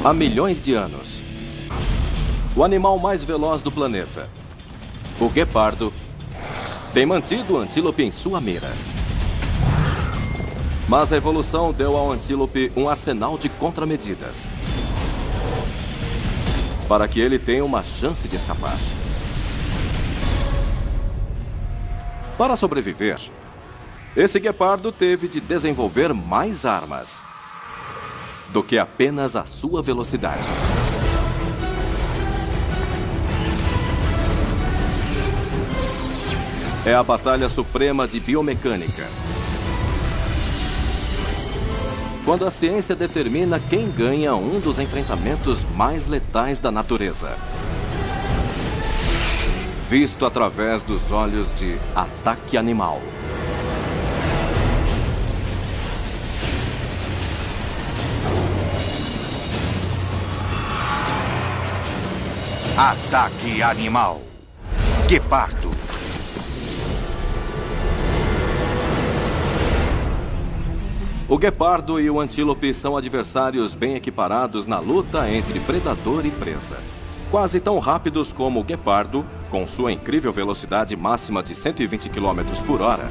Há milhões de anos, o animal mais veloz do planeta, o guepardo, tem mantido o antílope em sua mira. Mas a evolução deu ao antílope um arsenal de contramedidas para que ele tenha uma chance de escapar. Para sobreviver, esse guepardo teve de desenvolver mais armas do que apenas a sua velocidade. É a batalha suprema de biomecânica, quando a ciência determina quem ganha um dos enfrentamentos mais letais da natureza, visto através dos olhos de Ataque Animal. Ataque Animal. Guepardo. O guepardo e o antílope são adversários bem equiparados na luta entre predador e presa. Quase tão rápidos como o guepardo, com sua incrível velocidade máxima de 120 km por hora.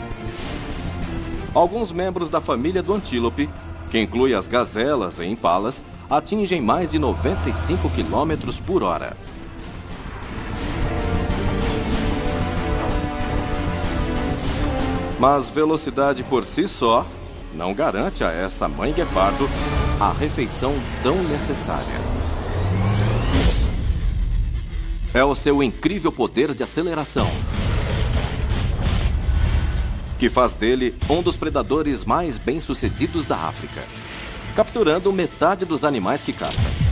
Alguns membros da família do antílope, que inclui as gazelas e impalas, atingem mais de 95 km por hora. Mas velocidade por si só não garante a essa mãe guepardo a refeição tão necessária. É o seu incrível poder de aceleração que faz dele um dos predadores mais bem-sucedidos da África, capturando metade dos animais que caça.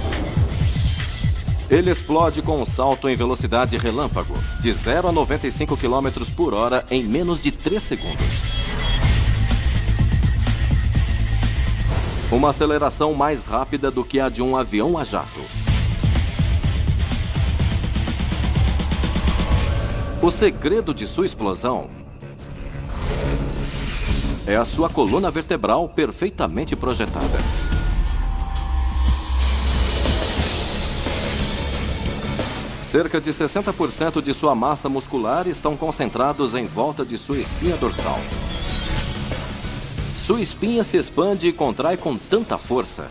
Ele explode com um salto em velocidade relâmpago, de 0 a 95 km por hora em menos de 3 segundos. Uma aceleração mais rápida do que a de um avião a jato. O segredo de sua explosão é a sua coluna vertebral perfeitamente projetada. Cerca de 60% de sua massa muscular estão concentrados em volta de sua espinha dorsal. Sua espinha se expande e contrai com tanta força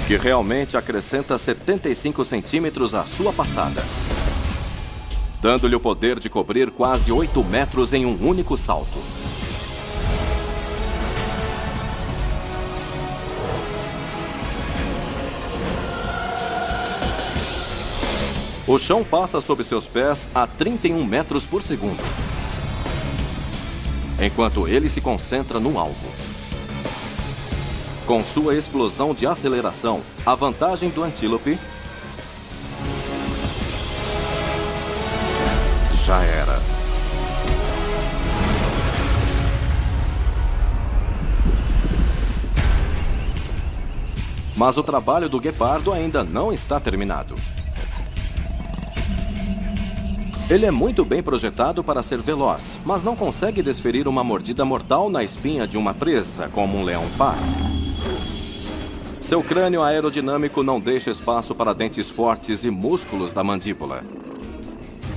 que realmente acrescenta 75 centímetros à sua passada, dando-lhe o poder de cobrir quase 8 metros em um único salto. O chão passa sob seus pés a 31 metros por segundo, enquanto ele se concentra no alvo. Com sua explosão de aceleração, a vantagem do antílope já era. Mas o trabalho do guepardo ainda não está terminado. Ele é muito bem projetado para ser veloz, mas não consegue desferir uma mordida mortal na espinha de uma presa, como um leão faz. Seu crânio aerodinâmico não deixa espaço para dentes fortes e músculos da mandíbula.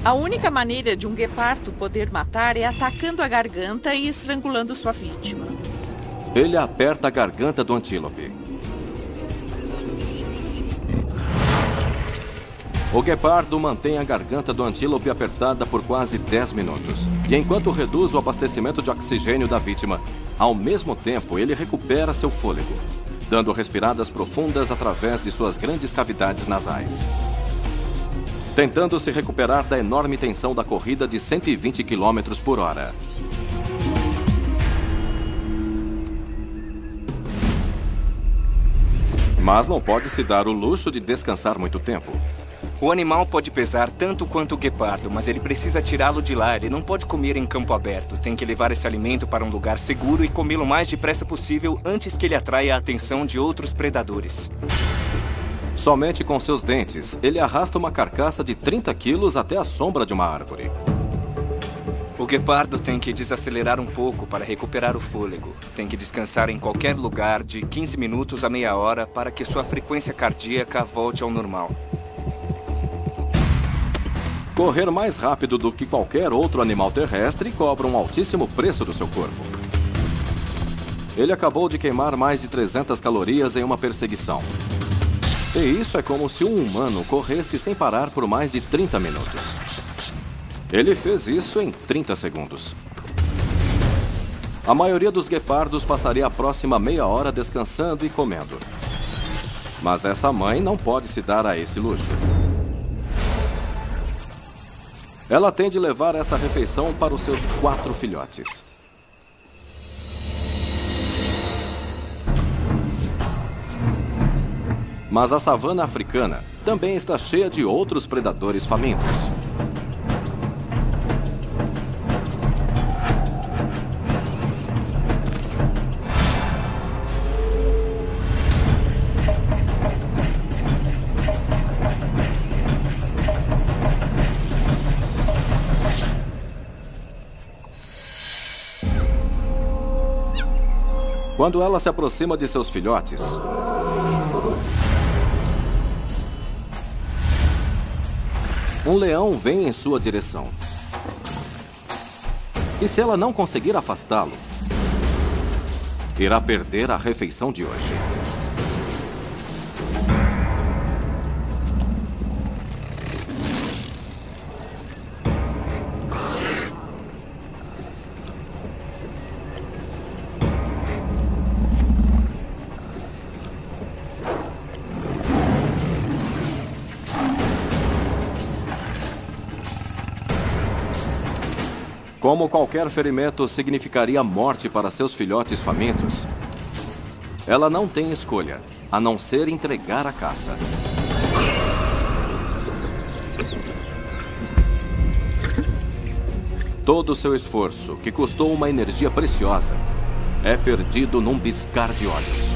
A única maneira de um guepardo poder matar é atacando a garganta e estrangulando sua vítima. Ele aperta a garganta do antílope. O guepardo mantém a garganta do antílope apertada por quase 10 minutos. E enquanto reduz o abastecimento de oxigênio da vítima, ao mesmo tempo ele recupera seu fôlego, dando respiradas profundas através de suas grandes cavidades nasais, tentando se recuperar da enorme tensão da corrida de 120 km por hora. Mas não pode se dar o luxo de descansar muito tempo. O animal pode pesar tanto quanto o guepardo, mas ele precisa tirá-lo de lá. Ele não pode comer em campo aberto. Tem que levar esse alimento para um lugar seguro e comê-lo o mais depressa possível antes que ele atraia a atenção de outros predadores. Somente com seus dentes, ele arrasta uma carcaça de 30 quilos até a sombra de uma árvore. O guepardo tem que desacelerar um pouco para recuperar o fôlego. Tem que descansar em qualquer lugar de 15 minutos a meia hora para que sua frequência cardíaca volte ao normal. Correr mais rápido do que qualquer outro animal terrestre cobra um altíssimo preço do seu corpo. Ele acabou de queimar mais de 300 calorias em uma perseguição. E isso é como se um humano corresse sem parar por mais de 30 minutos. Ele fez isso em 30 segundos. A maioria dos guepardos passaria a próxima meia hora descansando e comendo. Mas essa mãe não pode se dar a esse luxo. Ela tem de levar essa refeição para os seus 4 filhotes. Mas a savana africana também está cheia de outros predadores famintos. Quando ela se aproxima de seus filhotes, um leão vem em sua direção. E se ela não conseguir afastá-lo, irá perder a refeição de hoje. Como qualquer ferimento significaria morte para seus filhotes famintos, ela não tem escolha, a não ser entregar a caça. Todo o seu esforço, que custou uma energia preciosa, é perdido num piscar de olhos.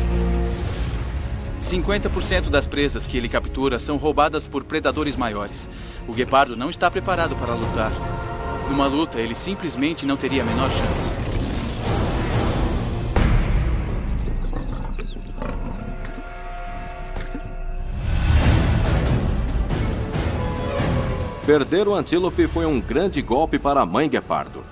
50% das presas que ele captura são roubadas por predadores maiores. O guepardo não está preparado para lutar. Numa luta, ele simplesmente não teria a menor chance. Perder o antílope foi um grande golpe para a mãe guepardo.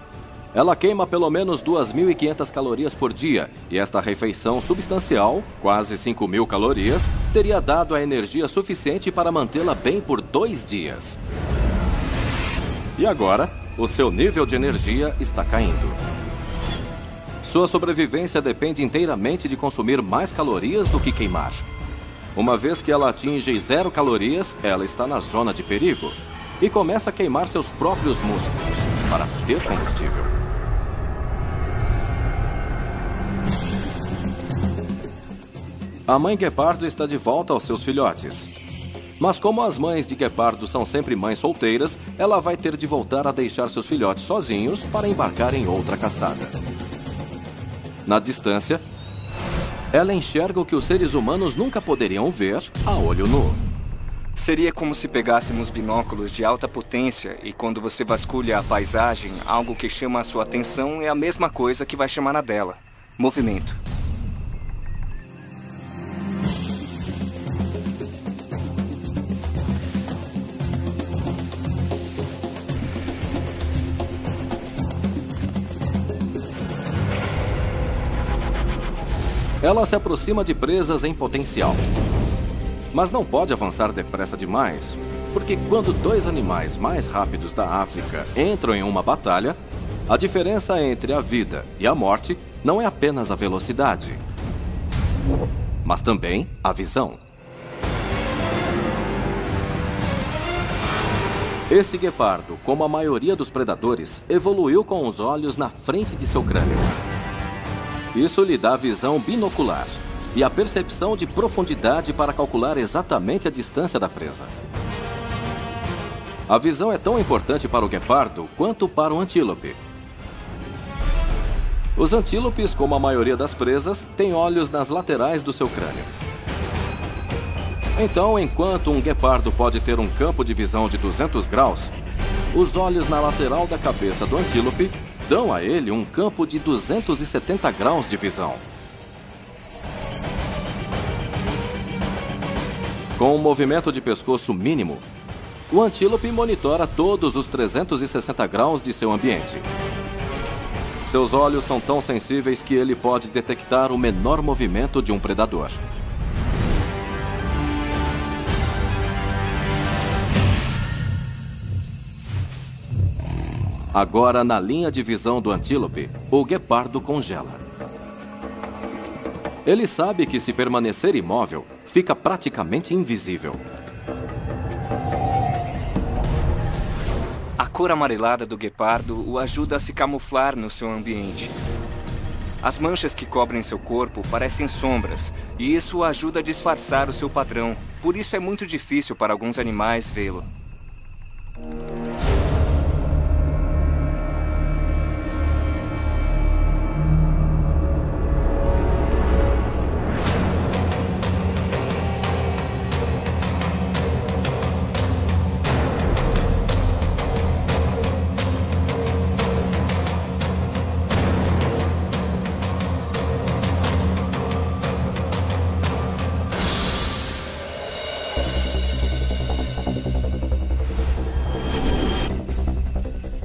Ela queima pelo menos 2.500 calorias por dia, e esta refeição substancial, quase 5.000 calorias, teria dado a energia suficiente para mantê-la bem por 2 dias. E agora, o seu nível de energia está caindo. Sua sobrevivência depende inteiramente de consumir mais calorias do que queimar. Uma vez que ela atinge 0 calorias, ela está na zona de perigo e começa a queimar seus próprios músculos para ter combustível. A mãe guepardo está de volta aos seus filhotes. Mas como as mães de guepardo são sempre mães solteiras, ela vai ter de voltar a deixar seus filhotes sozinhos para embarcar em outra caçada. Na distância, ela enxerga o que os seres humanos nunca poderiam ver a olho nu. Seria como se pegássemos binóculos de alta potência e quando você vasculha a paisagem, algo que chama a sua atenção é a mesma coisa que vai chamar a dela: movimento. Ela se aproxima de presas em potencial. Mas não pode avançar depressa demais, porque quando 2 animais mais rápidos da África entram em uma batalha, a diferença entre a vida e a morte não é apenas a velocidade, mas também a visão. Esse guepardo, como a maioria dos predadores, evoluiu com os olhos na frente de seu crânio. Isso lhe dá visão binocular e a percepção de profundidade para calcular exatamente a distância da presa. A visão é tão importante para o guepardo quanto para o antílope. Os antílopes, como a maioria das presas, têm olhos nas laterais do seu crânio. Então, enquanto um guepardo pode ter um campo de visão de 200 graus, Os olhos na lateral da cabeça do antílope dão a ele um campo de 270 graus de visão. Com um movimento de pescoço mínimo, o antílope monitora todos os 360 graus de seu ambiente. Seus olhos são tão sensíveis que ele pode detectar o menor movimento de um predador. Agora, na linha de visão do antílope, o guepardo congela. Ele sabe que se permanecer imóvel, fica praticamente invisível. A cor amarelada do guepardo o ajuda a se camuflar no seu ambiente. As manchas que cobrem seu corpo parecem sombras, e isso o ajuda a disfarçar o seu padrão. Por isso é muito difícil para alguns animais vê-lo.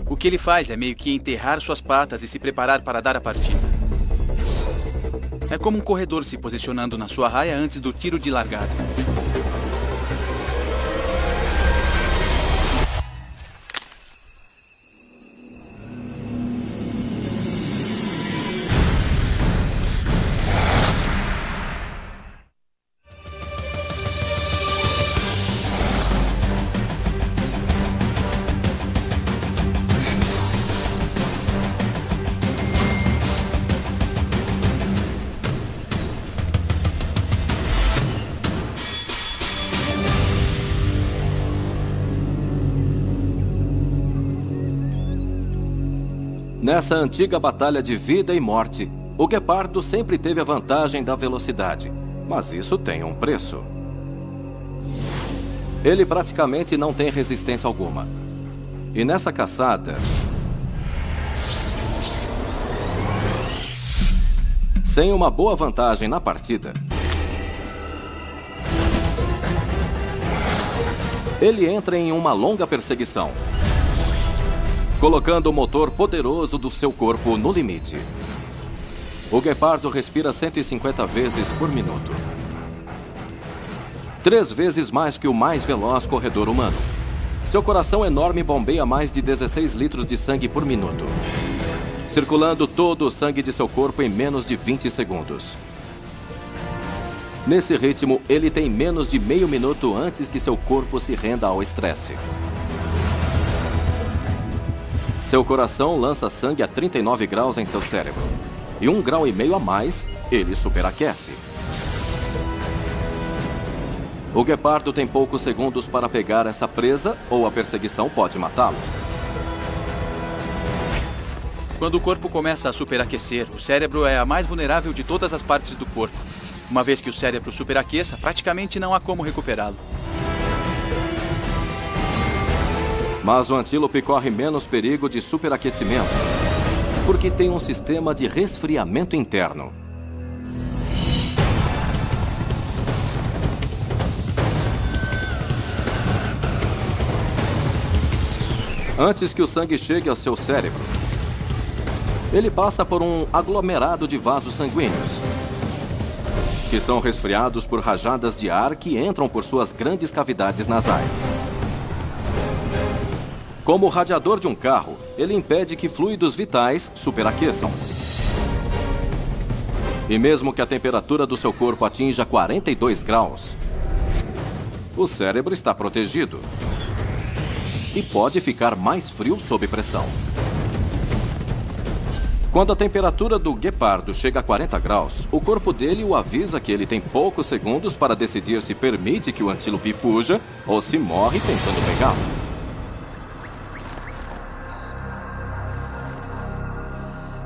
O que ele faz é meio que enterrar suas patas e se preparar para dar a partida. É como um corredor se posicionando na sua raia antes do tiro de largada. Nessa antiga batalha de vida e morte, o guepardo sempre teve a vantagem da velocidade. Mas isso tem um preço. Ele praticamente não tem resistência alguma. E nessa caçada, sem uma boa vantagem na partida, ele entra em uma longa perseguição, colocando o motor poderoso do seu corpo no limite. O guepardo respira 150 vezes por minuto. 3 vezes mais que o mais veloz corredor humano. Seu coração enorme bombeia mais de 16 litros de sangue por minuto, circulando todo o sangue de seu corpo em menos de 20 segundos. Nesse ritmo, ele tem menos de meio minuto antes que seu corpo se renda ao estresse. Seu coração lança sangue a 39 graus em seu cérebro. E 1,5 grau a mais, ele superaquece. O guepardo tem poucos segundos para pegar essa presa ou a perseguição pode matá-lo. Quando o corpo começa a superaquecer, o cérebro é a mais vulnerável de todas as partes do corpo. Uma vez que o cérebro superaqueça, praticamente não há como recuperá-lo. Mas o antílope corre menos perigo de superaquecimento, porque tem um sistema de resfriamento interno. Antes que o sangue chegue ao seu cérebro, ele passa por um aglomerado de vasos sanguíneos, que são resfriados por rajadas de ar que entram por suas grandes cavidades nasais. Como o radiador de um carro, ele impede que fluidos vitais superaqueçam. E mesmo que a temperatura do seu corpo atinja 42 graus, o cérebro está protegido e pode ficar mais frio sob pressão. Quando a temperatura do guepardo chega a 40 graus, o corpo dele o avisa que ele tem poucos segundos para decidir se permite que o antílope fuja ou se morre tentando pegá-lo.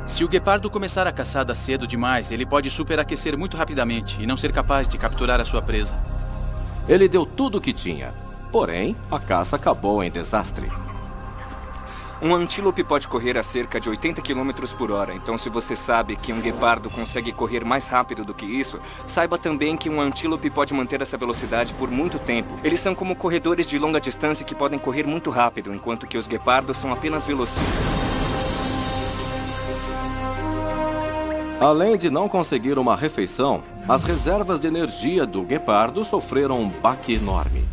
Se o guepardo começar a caçada cedo demais, ele pode superaquecer muito rapidamente e não ser capaz de capturar a sua presa. Ele deu tudo o que tinha, porém, a caça acabou em desastre. Um antílope pode correr a cerca de 80 km por hora, então se você sabe que um guepardo consegue correr mais rápido do que isso, saiba também que um antílope pode manter essa velocidade por muito tempo. Eles são como corredores de longa distância que podem correr muito rápido, enquanto que os guepardos são apenas velocistas. Além de não conseguir uma refeição, as reservas de energia do guepardo sofreram um baque enorme.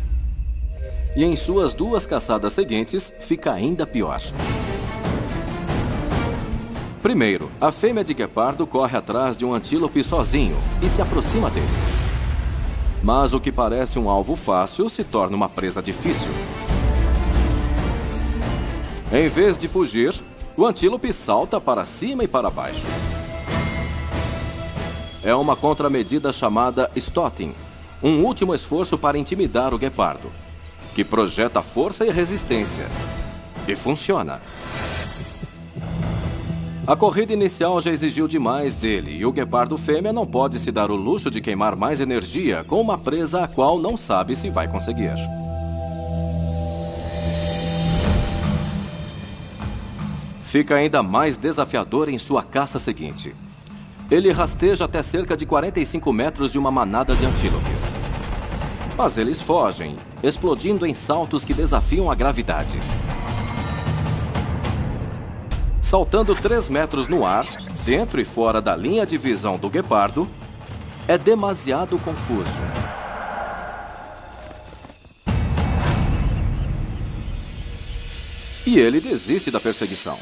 E em suas 2 caçadas seguintes, fica ainda pior. Primeiro, a fêmea de guepardo corre atrás de um antílope sozinho e se aproxima dele. Mas o que parece um alvo fácil se torna uma presa difícil. Em vez de fugir, o antílope salta para cima e para baixo. É uma contramedida chamada Stotting, um último esforço para intimidar o guepardo, que projeta força e resistência. E funciona. A corrida inicial já exigiu demais dele, e o guepardo fêmea não pode se dar o luxo de queimar mais energia com uma presa a qual não sabe se vai conseguir. Fica ainda mais desafiador em sua caça seguinte. Ele rasteja até cerca de 45 metros de uma manada de antílopes. Mas eles fogem, explodindo em saltos que desafiam a gravidade. Saltando 3 metros no ar, dentro e fora da linha de visão do guepardo, é demasiado confuso. E ele desiste da perseguição.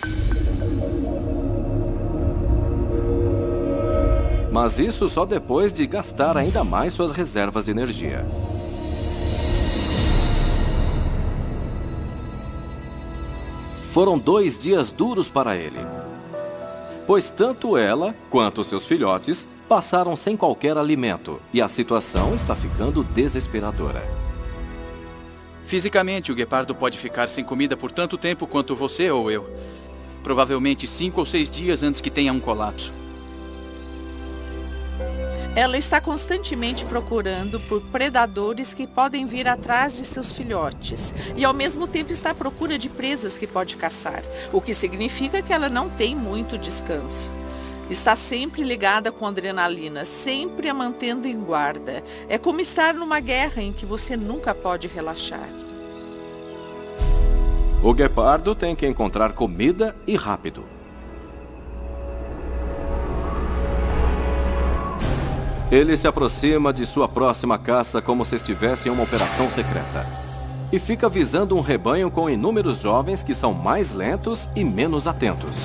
Mas isso só depois de gastar ainda mais suas reservas de energia. Foram 2 dias duros para ele, pois tanto ela quanto seus filhotes passaram sem qualquer alimento e a situação está ficando desesperadora. Fisicamente, o guepardo pode ficar sem comida por tanto tempo quanto você ou eu. Provavelmente 5 ou 6 dias antes que tenha um colapso. Ela está constantemente procurando por predadores que podem vir atrás de seus filhotes e ao mesmo tempo está à procura de presas que pode caçar, o que significa que ela não tem muito descanso. Está sempre ligada com adrenalina, sempre a mantendo em guarda. É como estar numa guerra em que você nunca pode relaxar. O guepardo tem que encontrar comida e rápido. Ele se aproxima de sua próxima caça como se estivesse em uma operação secreta. E fica visando um rebanho com inúmeros jovens que são mais lentos e menos atentos.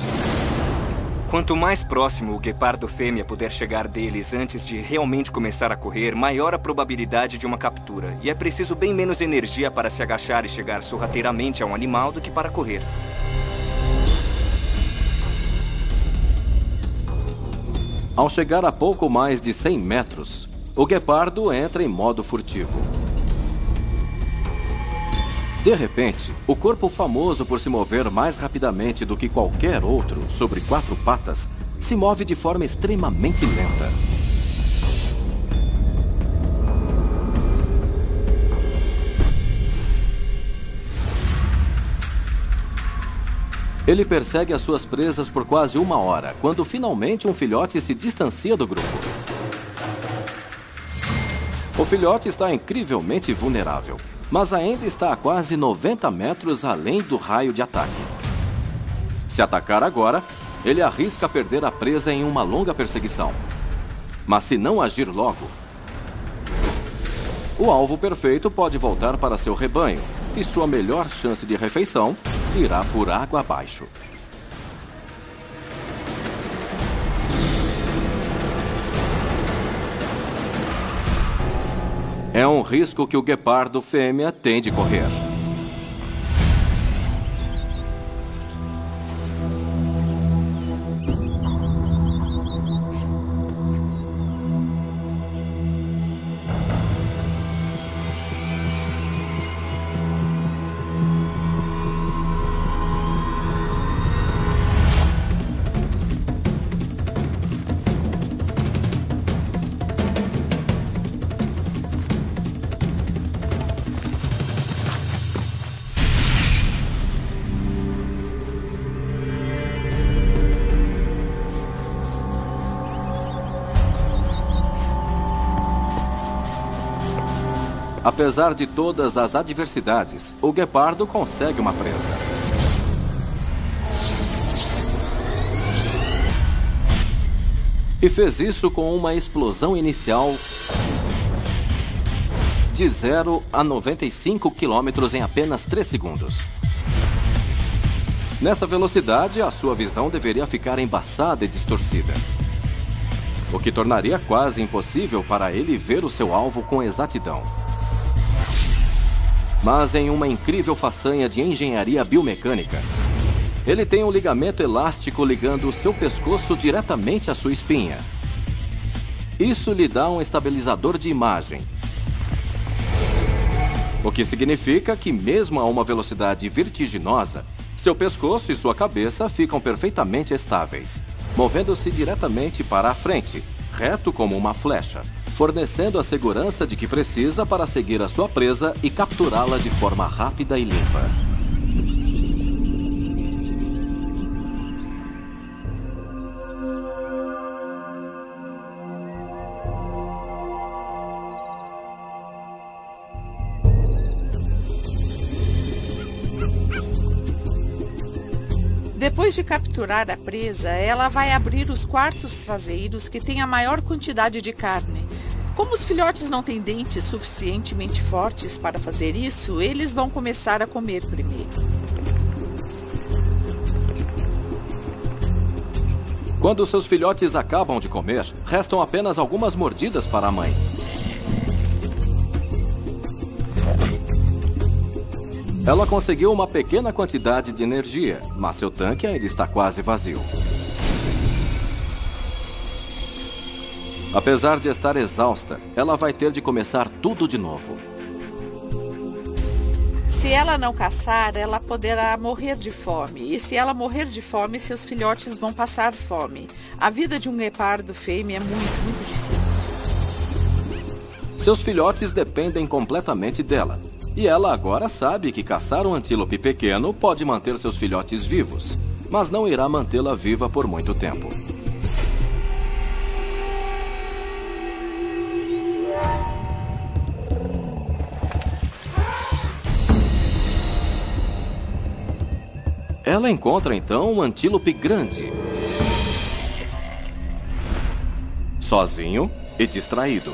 Quanto mais próximo o guepardo fêmea puder chegar deles antes de realmente começar a correr, maior a probabilidade de uma captura. E é preciso bem menos energia para se agachar e chegar sorrateiramente a um animal do que para correr. Ao chegar a pouco mais de 100 metros, o guepardo entra em modo furtivo. De repente, o corpo famoso por se mover mais rapidamente do que qualquer outro sobre 4 patas, se move de forma extremamente lenta. Ele persegue as suas presas por quase 1 hora, quando finalmente um filhote se distancia do grupo. O filhote está incrivelmente vulnerável, mas ainda está a quase 90 metros além do raio de ataque. Se atacar agora, ele arrisca perder a presa em uma longa perseguição. Mas se não agir logo, o alvo perfeito pode voltar para seu rebanho, e sua melhor chance de refeição irá por água abaixo. É um risco que o guepardo fêmea tem de correr. Apesar de todas as adversidades, o guepardo consegue uma presa. E fez isso com uma explosão inicial de 0 a 95 km em apenas 3 segundos. Nessa velocidade, a sua visão deveria ficar embaçada e distorcida, o que tornaria quase impossível para ele ver o seu alvo com exatidão. Mas em uma incrível façanha de engenharia biomecânica, ele tem um ligamento elástico ligando o seu pescoço diretamente à sua espinha. Isso lhe dá um estabilizador de imagem, o que significa que mesmo a uma velocidade vertiginosa, seu pescoço e sua cabeça ficam perfeitamente estáveis, movendo-se diretamente para a frente, reto como uma flecha, fornecendo a segurança de que precisa para seguir a sua presa e capturá-la de forma rápida e limpa. Depois de capturar a presa, ela vai abrir os quartos traseiros que têm a maior quantidade de carne. Como os filhotes não têm dentes suficientemente fortes para fazer isso, eles vão começar a comer primeiro. Quando seus filhotes acabam de comer, restam apenas algumas mordidas para a mãe. Ela conseguiu uma pequena quantidade de energia, mas seu tanque ainda está quase vazio. Apesar de estar exausta, ela vai ter de começar tudo de novo. Se ela não caçar, ela poderá morrer de fome. E se ela morrer de fome, seus filhotes vão passar fome. A vida de um guepardo fêmea é muito difícil. Seus filhotes dependem completamente dela. E ela agora sabe que caçar um antílope pequeno pode manter seus filhotes vivos, mas não irá mantê-la viva por muito tempo. Ela encontra então um antílope grande, sozinho e distraído.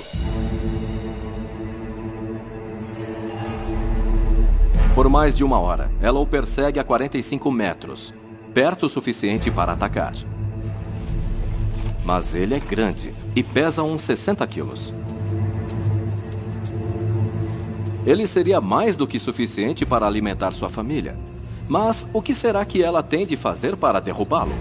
Por mais de 1 hora, ela o persegue a 45 metros, perto o suficiente para atacar. Mas ele é grande e pesa uns 60 quilos. Ele seria mais do que suficiente para alimentar sua família. Mas o que será que ela tem de fazer para derrubá-lo?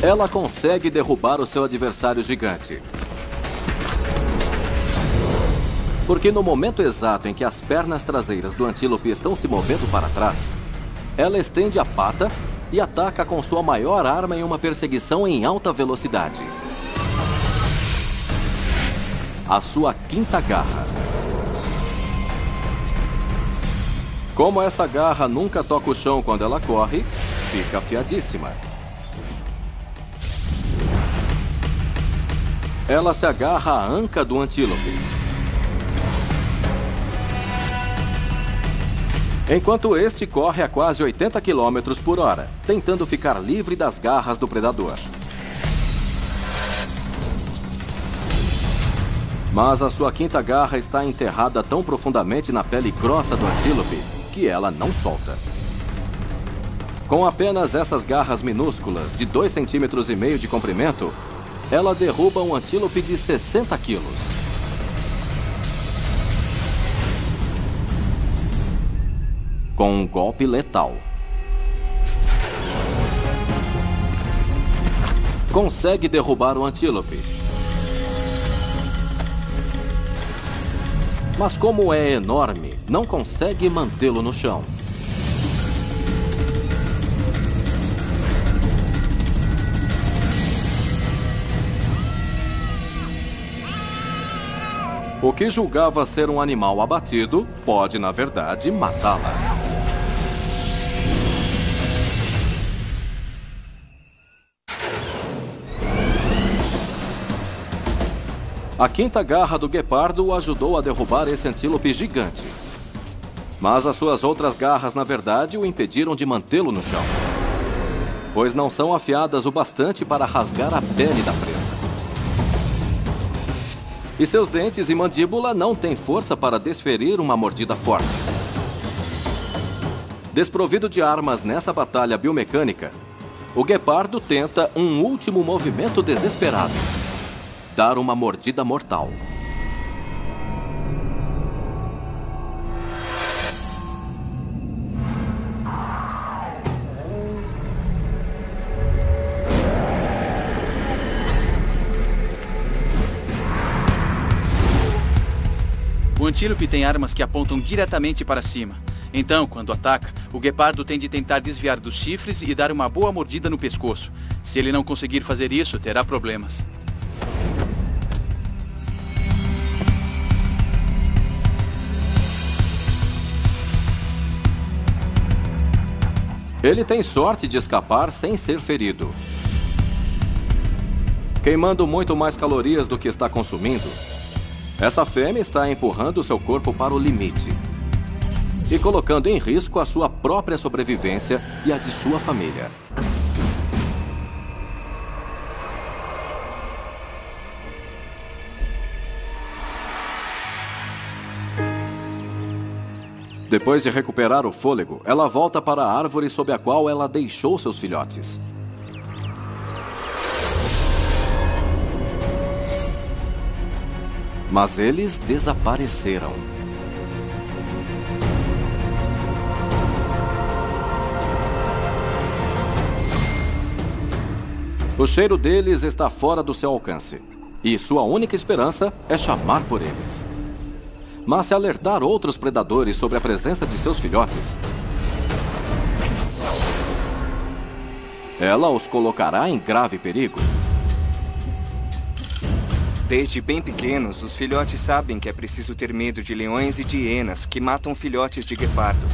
Ela consegue derrubar o seu adversário gigante. Porque no momento exato em que as pernas traseiras do antílope estão se movendo para trás, ela estende a pata e ataca com sua maior arma em uma perseguição em alta velocidade. A sua quinta garra. Como essa garra nunca toca o chão quando ela corre, fica afiadíssima. Ela se agarra à anca do antílope, enquanto este corre a quase 80 km por hora, tentando ficar livre das garras do predador. Mas a sua quinta garra está enterrada tão profundamente na pele grossa do antílope que ela não solta. Com apenas essas garras minúsculas de 2,5 cm de comprimento, ela derruba um antílope de 60 quilos. Com um golpe letal. Consegue derrubar o antílope. Mas como é enorme, não consegue mantê-lo no chão. O que julgava ser um animal abatido pode, na verdade, matá-la. A quinta garra do guepardo o ajudou a derrubar esse antílope gigante. Mas as suas outras garras, na verdade, o impediram de mantê-lo no chão, pois não são afiadas o bastante para rasgar a pele da presa. E seus dentes e mandíbula não têm força para desferir uma mordida forte. Desprovido de armas nessa batalha biomecânica, o guepardo tenta um último movimento desesperado: dar uma mordida mortal. O antílope tem armas que apontam diretamente para cima. Então, quando ataca, o guepardo tem de tentar desviar dos chifres e dar uma boa mordida no pescoço. Se ele não conseguir fazer isso, terá problemas. Ele tem sorte de escapar sem ser ferido. Queimando muito mais calorias do que está consumindo, essa fêmea está empurrando seu corpo para o limite e colocando em risco a sua própria sobrevivência e a de sua família. Depois de recuperar o fôlego, ela volta para a árvore sob a qual ela deixou seus filhotes. Mas eles desapareceram. O cheiro deles está fora do seu alcance, e sua única esperança é chamar por eles. Mas se alertar outros predadores sobre a presença de seus filhotes, ela os colocará em grave perigo. Desde bem pequenos, os filhotes sabem que é preciso ter medo de leões e de hienas que matam filhotes de guepardo.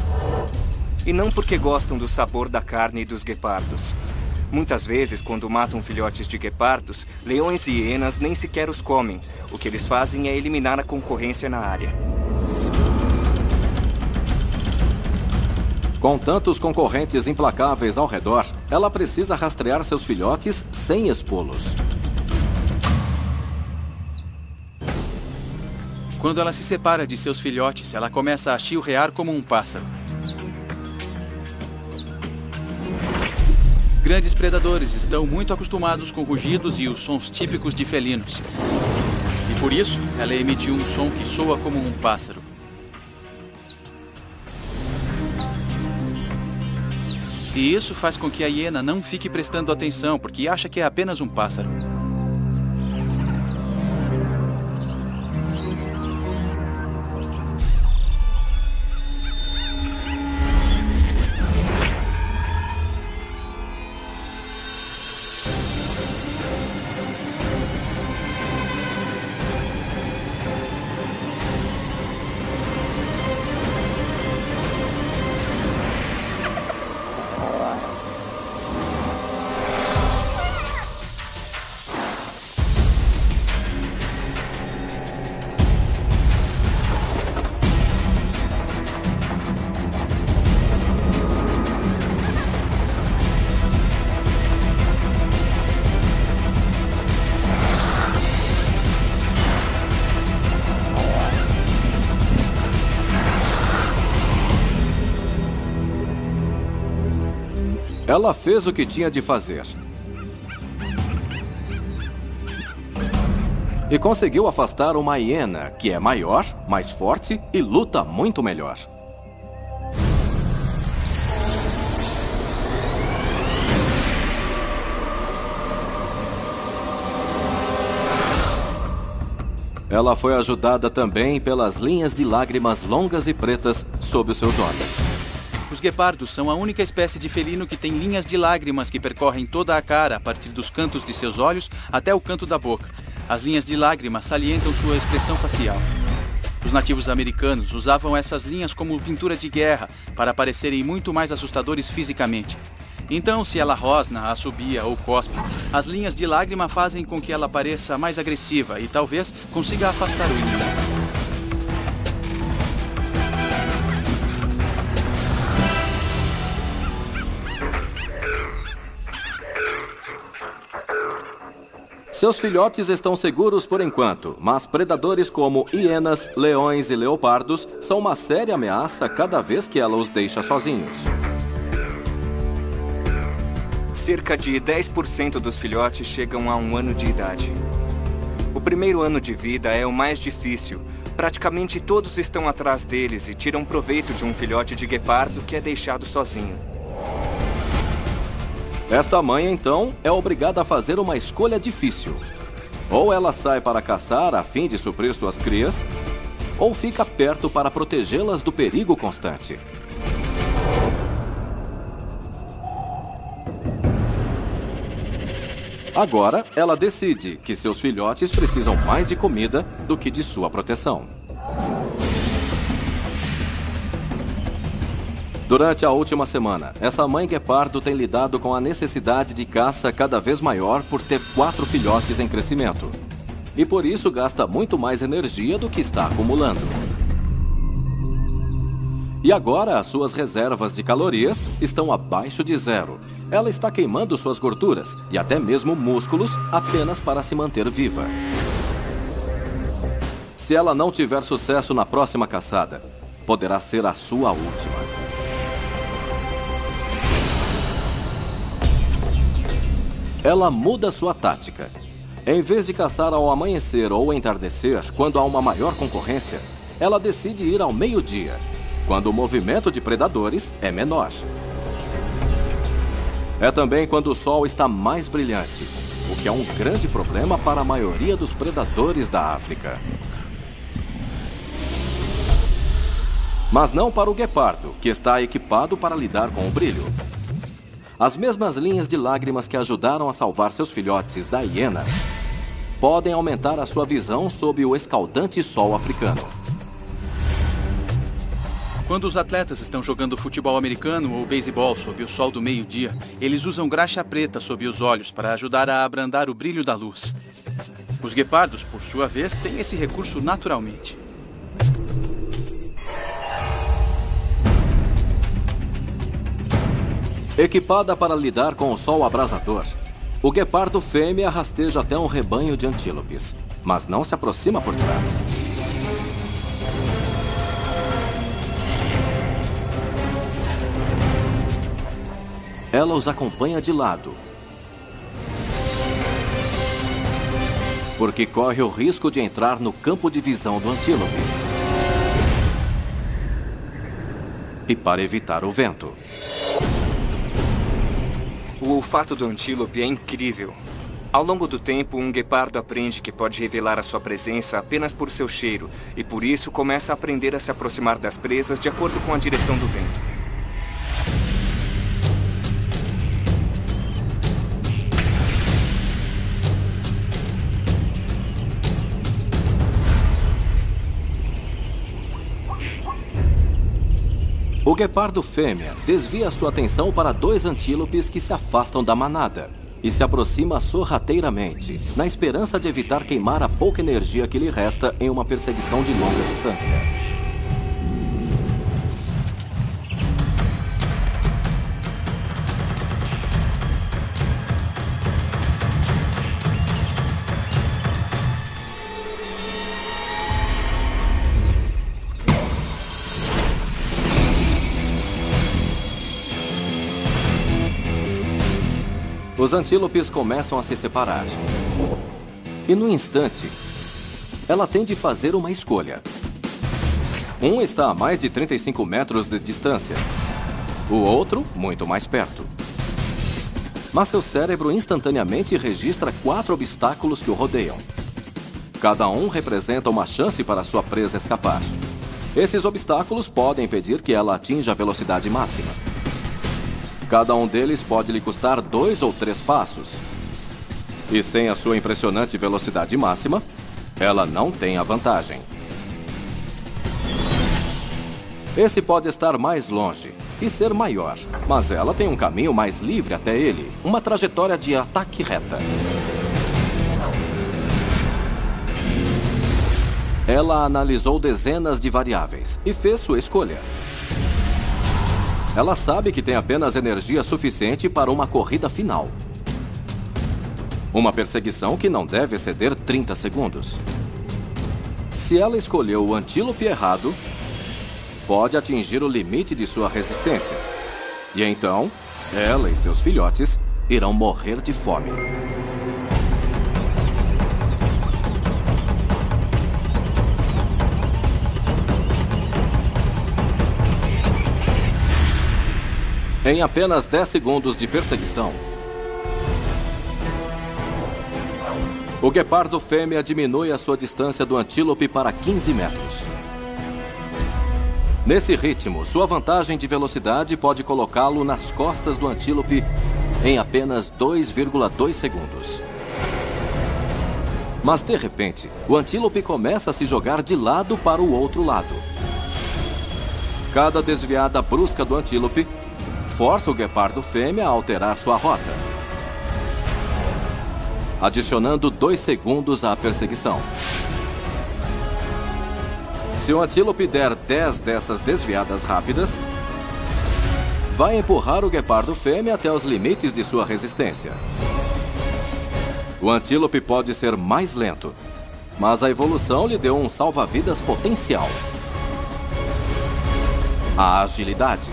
E não porque gostam do sabor da carne dos guepardos. Muitas vezes, quando matam filhotes de guepardos, leões e hienas nem sequer os comem. O que eles fazem é eliminar a concorrência na área. Com tantos concorrentes implacáveis ao redor, ela precisa rastrear seus filhotes sem expô-los. Quando ela se separa de seus filhotes, ela começa a chilrear como um pássaro. Grandes predadores estão muito acostumados com rugidos e os sons típicos de felinos. E por isso, ela emite um som que soa como um pássaro. E isso faz com que a hiena não fique prestando atenção, porque acha que é apenas um pássaro. Ela fez o que tinha de fazer. E conseguiu afastar uma hiena que é maior, mais forte e luta muito melhor. Ela foi ajudada também pelas linhas de lágrimas longas e pretas sob os seus olhos. Os guepardos são a única espécie de felino que tem linhas de lágrimas que percorrem toda a cara a partir dos cantos de seus olhos até o canto da boca. As linhas de lágrimas salientam sua expressão facial. Os nativos americanos usavam essas linhas como pintura de guerra para parecerem muito mais assustadores fisicamente. Então, se ela rosna, assobia ou cospe, as linhas de lágrima fazem com que ela pareça mais agressiva e talvez consiga afastar o inimigo. Seus filhotes estão seguros por enquanto, mas predadores como hienas, leões e leopardos são uma séria ameaça cada vez que ela os deixa sozinhos. Cerca de 10% dos filhotes chegam a 1 ano de idade. O primeiro ano de vida é o mais difícil. Praticamente todos estão atrás deles e tiram proveito de um filhote de guepardo que é deixado sozinho. Esta mãe, então, é obrigada a fazer uma escolha difícil. Ou ela sai para caçar a fim de suprir suas crias, ou fica perto para protegê-las do perigo constante. Agora, ela decide que seus filhotes precisam mais de comida do que de sua proteção. Durante a última semana, essa mãe guepardo tem lidado com a necessidade de caça cada vez maior por ter 4 filhotes em crescimento. E por isso gasta muito mais energia do que está acumulando. E agora as suas reservas de calorias estão abaixo de 0. Ela está queimando suas gorduras e até mesmo músculos apenas para se manter viva. Se ela não tiver sucesso na próxima caçada, poderá ser a sua última. Ela muda sua tática. Em vez de caçar ao amanhecer ou entardecer, quando há uma maior concorrência, ela decide ir ao meio-dia, quando o movimento de predadores é menor. É também quando o sol está mais brilhante, o que é um grande problema para a maioria dos predadores da África. Mas não para o guepardo, que está equipado para lidar com o brilho. As mesmas linhas de lágrimas que ajudaram a salvar seus filhotes da hiena podem aumentar a sua visão sob o escaldante sol africano. Quando os atletas estão jogando futebol americano ou beisebol sob o sol do meio-dia, eles usam graxa preta sob os olhos para ajudar a abrandar o brilho da luz. Os guepardos, por sua vez, têm esse recurso naturalmente. Equipada para lidar com o sol abrasador, o guepardo fêmea rasteja até um rebanho de antílopes, mas não se aproxima por trás. Ela os acompanha de lado, porque corre o risco de entrar no campo de visão do antílope. E para evitar o vento. O olfato do antílope é incrível. Ao longo do tempo, um guepardo aprende que pode revelar a sua presença apenas por seu cheiro, e por isso começa a aprender a se aproximar das presas de acordo com a direção do vento. O guepardo fêmea desvia sua atenção para 2 antílopes que se afastam da manada e se aproxima sorrateiramente, na esperança de evitar queimar a pouca energia que lhe resta em uma perseguição de longa distância. Os antílopes começam a se separar. E no instante, ela tem de fazer uma escolha. Um está a mais de 35 metros de distância. O outro, muito mais perto. Mas seu cérebro instantaneamente registra 4 obstáculos que o rodeiam. Cada um representa uma chance para sua presa escapar. Esses obstáculos podem impedir que ela atinja a velocidade máxima. Cada um deles pode lhe custar 2 ou 3 passos. E sem a sua impressionante velocidade máxima, ela não tem a vantagem. Esse pode estar mais longe e ser maior, mas ela tem um caminho mais livre até ele, uma trajetória de ataque reta. Ela analisou dezenas de variáveis e fez sua escolha. Ela sabe que tem apenas energia suficiente para uma corrida final. Uma perseguição que não deve exceder 30 segundos. Se ela escolheu o antílope errado, pode atingir o limite de sua resistência. E então, ela e seus filhotes irão morrer de fome. Em apenas 10 segundos de perseguição, o guepardo fêmea diminui a sua distância do antílope para 15 metros. Nesse ritmo, sua vantagem de velocidade pode colocá-lo nas costas do antílope em apenas 2,2 segundos. Mas, de repente, o antílope começa a se jogar de lado para o outro lado. Cada desviada brusca do antílope força o guepardo fêmea a alterar sua rota, adicionando 2 segundos à perseguição. Se o antílope der 10 dessas desviadas rápidas, vai empurrar o guepardo fêmea até os limites de sua resistência. O antílope pode ser mais lento, mas a evolução lhe deu um salva-vidas potencial: a agilidade.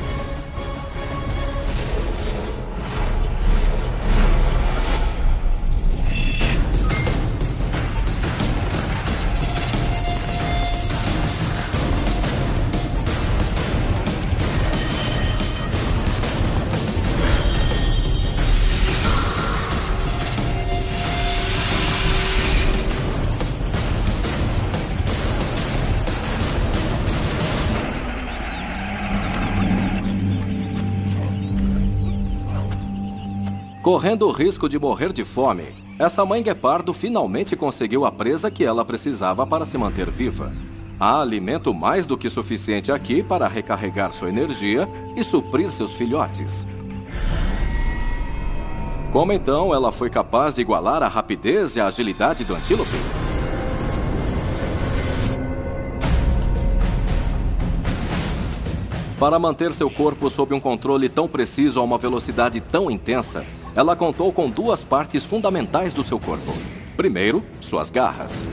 Correndo o risco de morrer de fome, essa mãe guepardo finalmente conseguiu a presa que ela precisava para se manter viva. Há alimento mais do que suficiente aqui para recarregar sua energia e suprir seus filhotes. Como então ela foi capaz de igualar a rapidez e a agilidade do antílope? Para manter seu corpo sob um controle tão preciso a uma velocidade tão intensa, ela contou com 2 partes fundamentais do seu corpo. Primeiro, suas garras.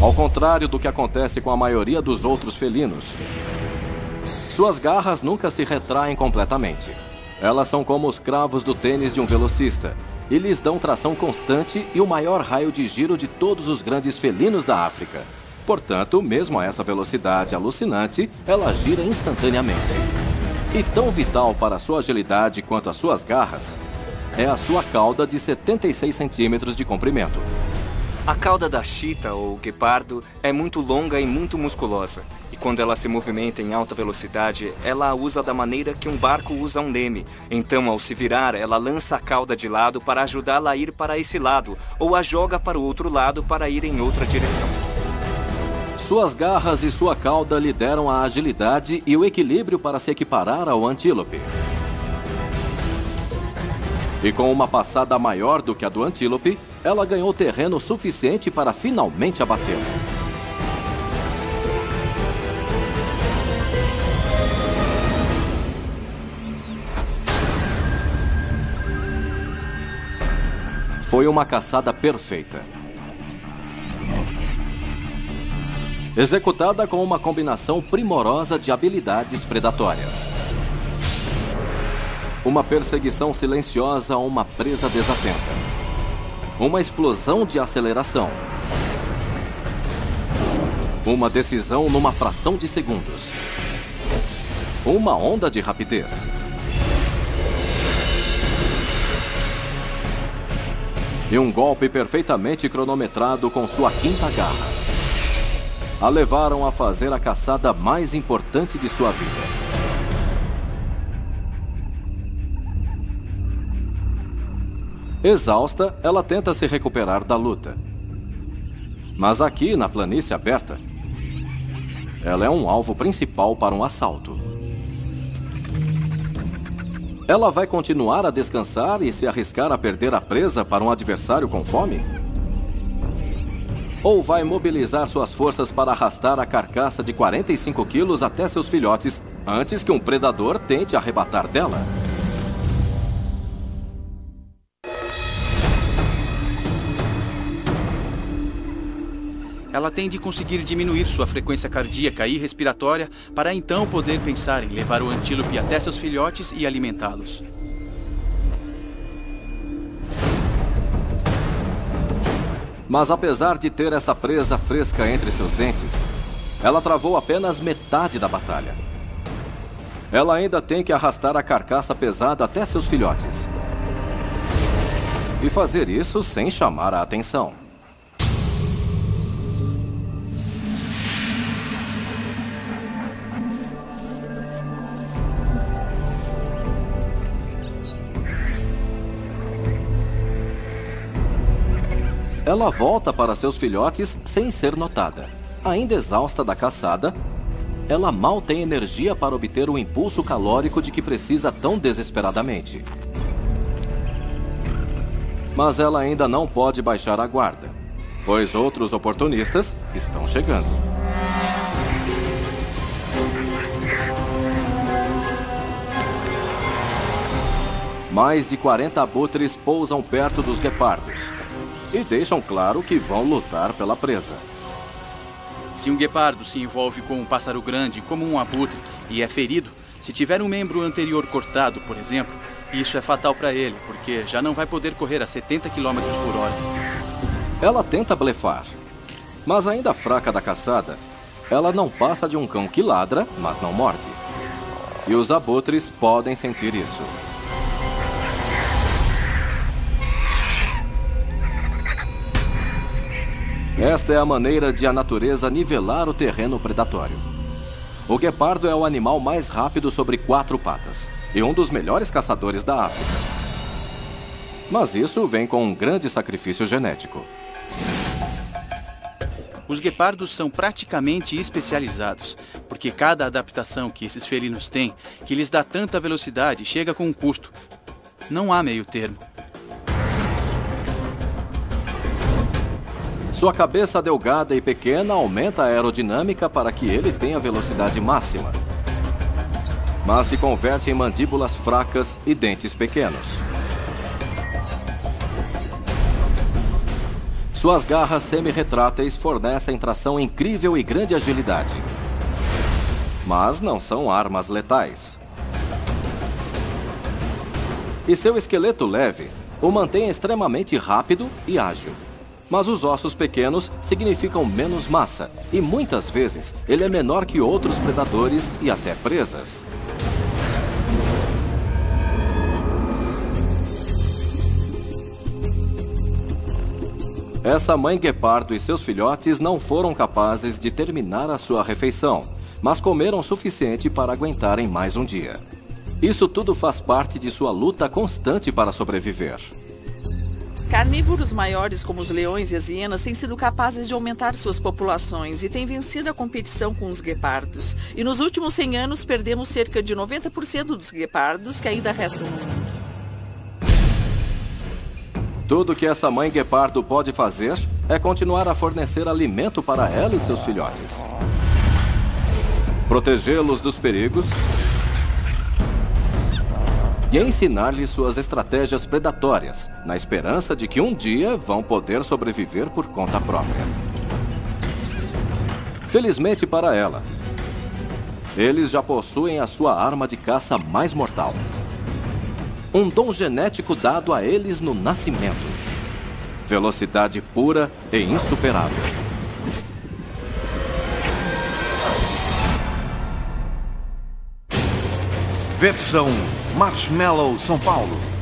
Ao contrário do que acontece com a maioria dos outros felinos, suas garras nunca se retraem completamente. Elas são como os cravos do tênis de um velocista e lhes dão tração constante e o maior raio de giro de todos os grandes felinos da África. Portanto, mesmo a essa velocidade alucinante, ela gira instantaneamente. E tão vital para sua agilidade quanto as suas garras é a sua cauda de 76 centímetros de comprimento. A cauda da chita, ou guepardo, é muito longa e muito musculosa. E quando ela se movimenta em alta velocidade, ela a usa da maneira que um barco usa um leme. Então, ao se virar, ela lança a cauda de lado para ajudá-la a ir para esse lado, ou a joga para o outro lado para ir em outra direção. Suas garras e sua cauda lhe deram a agilidade e o equilíbrio para se equiparar ao antílope. E com uma passada maior do que a do antílope, ela ganhou terreno suficiente para finalmente abatê-lo. Foi uma caçada perfeita. Executada com uma combinação primorosa de habilidades predatórias. Uma perseguição silenciosa a uma presa desatenta. Uma explosão de aceleração. Uma decisão numa fração de segundos. Uma onda de rapidez. E um golpe perfeitamente cronometrado com sua quinta garra. A levaram a fazer a caçada mais importante de sua vida. Exausta, ela tenta se recuperar da luta. Mas aqui, na planície aberta, ela é um alvo principal para um assalto. Ela vai continuar a descansar e se arriscar a perder a presa para um adversário com fome? Ou vai mobilizar suas forças para arrastar a carcaça de 45 quilos até seus filhotes antes que um predador tente arrebatar dela? Ela tem de conseguir diminuir sua frequência cardíaca e respiratória para então poder pensar em levar o antílope até seus filhotes e alimentá-los. Mas apesar de ter essa presa fresca entre seus dentes, ela travou apenas metade da batalha. Ela ainda tem que arrastar a carcaça pesada até seus filhotes. E fazer isso sem chamar a atenção. Ela volta para seus filhotes sem ser notada. Ainda exausta da caçada, ela mal tem energia para obter o impulso calórico de que precisa tão desesperadamente. Mas ela ainda não pode baixar a guarda, pois outros oportunistas estão chegando. Mais de 40 abutres pousam perto dos guepardos e deixam claro que vão lutar pela presa. Se um guepardo se envolve com um pássaro grande, como um abutre, e é ferido, se tiver um membro anterior cortado, por exemplo, isso é fatal para ele, porque já não vai poder correr a 70 km por hora. Ela tenta blefar, mas ainda fraca da caçada, ela não passa de um cão que ladra, mas não morde. E os abutres podem sentir isso. Esta é a maneira de a natureza nivelar o terreno predatório. O guepardo é o animal mais rápido sobre 4 patas e um dos melhores caçadores da África. Mas isso vem com um grande sacrifício genético. Os guepardos são praticamente especializados, porque cada adaptação que esses felinos têm, que lhes dá tanta velocidade, chega com um custo. Não há meio termo. Sua cabeça delgada e pequena aumenta a aerodinâmica para que ele tenha velocidade máxima, mas se converte em mandíbulas fracas e dentes pequenos. Suas garras semi-retráteis fornecem tração incrível e grande agilidade, mas não são armas letais. E seu esqueleto leve o mantém extremamente rápido e ágil. Mas os ossos pequenos significam menos massa, e muitas vezes ele é menor que outros predadores e até presas. Essa mãe guepardo e seus filhotes não foram capazes de terminar a sua refeição, mas comeram o suficiente para aguentarem mais um dia. Isso tudo faz parte de sua luta constante para sobreviver. Carnívoros maiores como os leões e as hienas têm sido capazes de aumentar suas populações e têm vencido a competição com os guepardos. E nos últimos 100 anos perdemos cerca de 90% dos guepardos que ainda restam no mundo. Tudo que essa mãe guepardo pode fazer é continuar a fornecer alimento para ela e seus filhotes. Protegê-los dos perigos e ensinar-lhes suas estratégias predatórias, na esperança de que um dia vão poder sobreviver por conta própria. Felizmente para ela, eles já possuem a sua arma de caça mais mortal. Um dom genético dado a eles no nascimento. Velocidade pura e insuperável. Versão Marshmallow São Paulo.